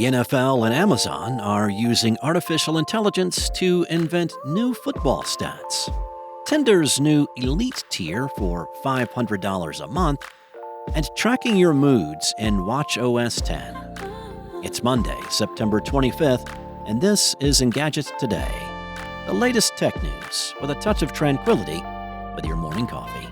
The NFL and Amazon are using artificial intelligence to invent new football stats. Tinder's new Elite tier for $500 a month, and tracking your moods in watchOS 10. It's Monday, September 25th, and this is Engadget Today, the latest tech news with a touch of tranquility with your morning coffee.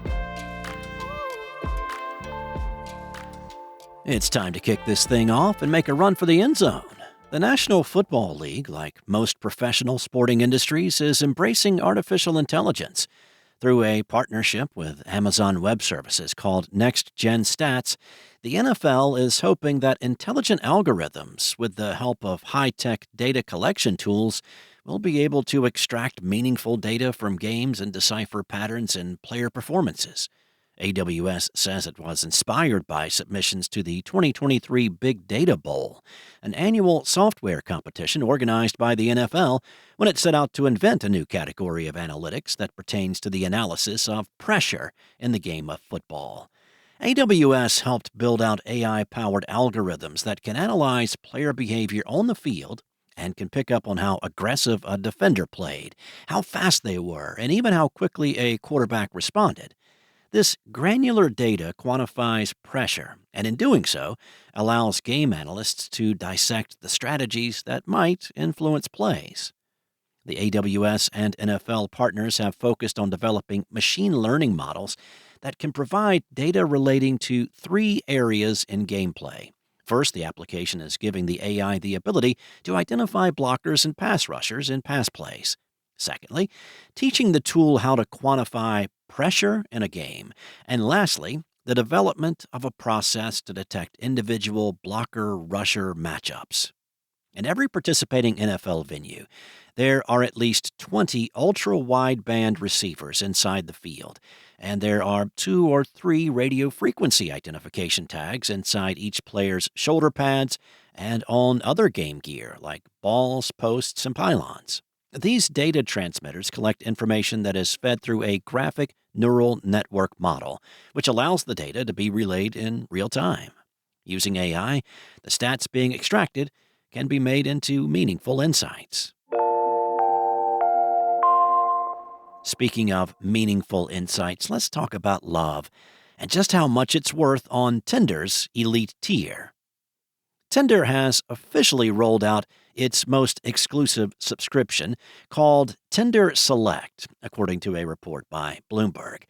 It's time to kick this thing off and make a run for the end zone. The National Football League, like most professional sporting industries, is embracing artificial intelligence. Through a partnership with Amazon Web Services called Next Gen Stats, the NFL is hoping that intelligent algorithms, with the help of high-tech data collection tools, will be able to extract meaningful data from games and decipher patterns in player performances. AWS says it was inspired by submissions to the 2023 Big Data Bowl, an annual software competition organized by the NFL when it set out to invent a new category of analytics that pertains to the analysis of pressure in the game of football. AWS helped build out AI-powered algorithms that can analyze player behavior on the field and can pick up on how aggressive a defender played, how fast they were, and even how quickly a quarterback responded. This granular data quantifies pressure, and in doing so, allows game analysts to dissect the strategies that might influence plays. The AWS and NFL partners have focused on developing machine learning models that can provide data relating to three areas in gameplay. First, the application is giving the AI the ability to identify blockers and pass rushers in pass plays. Secondly, teaching the tool how to quantify pressure in a game. And lastly, the development of a process to detect individual blocker-rusher matchups. In every participating NFL venue, there are at least 20 ultra-wideband receivers inside the field, and there are 2 or 3 radio frequency identification tags inside each player's shoulder pads and on other game gear like balls, posts, and pylons. These data transmitters collect information that is fed through a graphic neural network model, which allows the data to be relayed in real time. Using AI, the stats being extracted can be made into meaningful insights. Speaking of meaningful insights, let's talk about love and just how much it's worth on Tinder's Elite tier. Tinder has officially rolled out its most exclusive subscription, called Tinder Select, according to a report by Bloomberg.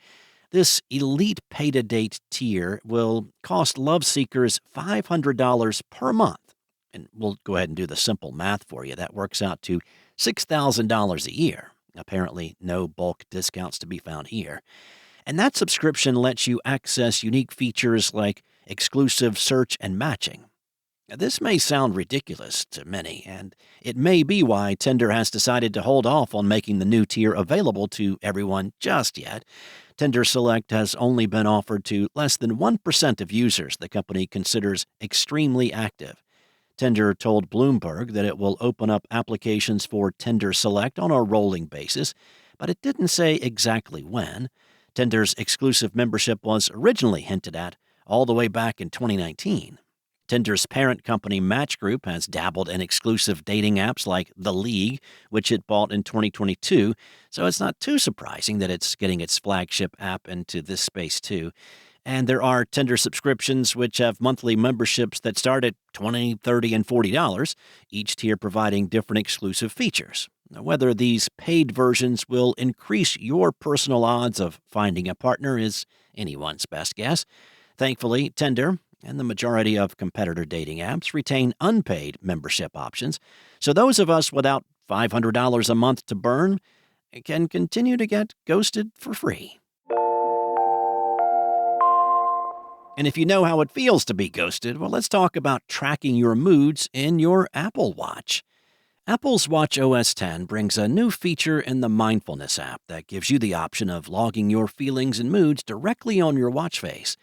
This elite pay-to-date tier will cost love seekers $500 per month. And we'll go ahead and do the simple math for you. That works out to $6,000 a year. Apparently, no bulk discounts to be found here. And that subscription lets you access unique features like exclusive search and matching. This may sound ridiculous to many, and it may be why Tinder has decided to hold off on making the new tier available to everyone just yet. Tinder Select has only been offered to less than 1% of users the company considers extremely active. Tinder told Bloomberg that it will open up applications for Tinder Select on a rolling basis, but it didn't say exactly when. Tinder's exclusive membership was originally hinted at all the way back in 2019. Tinder's parent company Match Group has dabbled in exclusive dating apps like The League, which it bought in 2022, so it's not too surprising that it's getting its flagship app into this space too. And there are Tinder subscriptions which have monthly memberships that start at $20, $30, and $40, each tier providing different exclusive features. Now, whether these paid versions will increase your personal odds of finding a partner is anyone's best guess. Thankfully, Tinder and the majority of competitor dating apps retain unpaid membership options, so those of us without $500 a month to burn can continue to get ghosted for free. And if you know how it feels to be ghosted, well, let's talk about tracking your moods in your Apple Watch. Apple's watchOS 10 brings a new feature in the Mindfulness app that gives you the option of logging your feelings and moods directly on your watch face.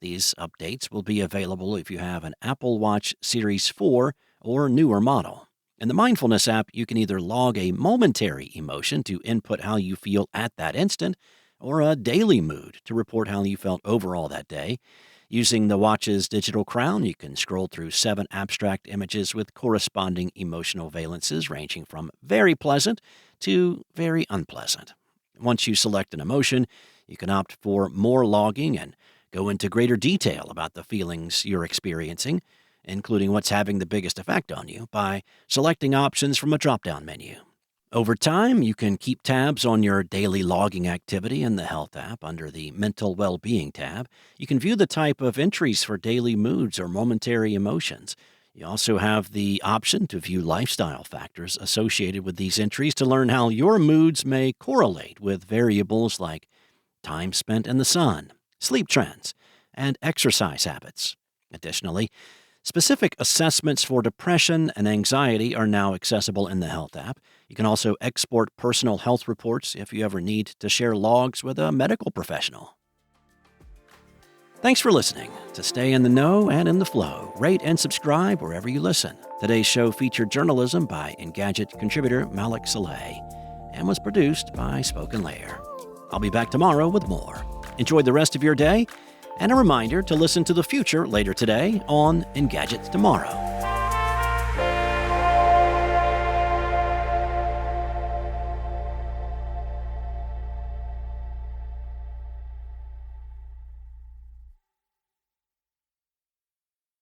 These updates will be available if you have an Apple Watch Series 4 or newer model. In the Mindfulness app, you can either log a momentary emotion to input how you feel at that instant, or a daily mood to report how you felt overall that day. Using the watch's digital crown, you can scroll through 7 abstract images with corresponding emotional valences ranging from very pleasant to very unpleasant. Once you select an emotion, you can opt for more logging and go into greater detail about the feelings you're experiencing, including what's having the biggest effect on you, by selecting options from a drop down menu. Over time, you can keep tabs on your daily logging activity in the Health app under the Mental Well-Being tab. You can view the type of entries for daily moods or momentary emotions. You also have the option to view lifestyle factors associated with these entries to learn how your moods may correlate with variables like time spent in the sun, sleep trends, and exercise habits. Additionally, specific assessments for depression and anxiety are now accessible in the Health app. You can also export personal health reports if you ever need to share logs with a medical professional. Thanks for listening. To stay in the know and in the flow, rate and subscribe wherever you listen. Today's show featured journalism by Engadget contributor Malik Saleh and was produced by Spoken Layer. I'll be back tomorrow with more. Enjoy the rest of your day, and a reminder to listen to The Future later today on Engadget Tomorrow.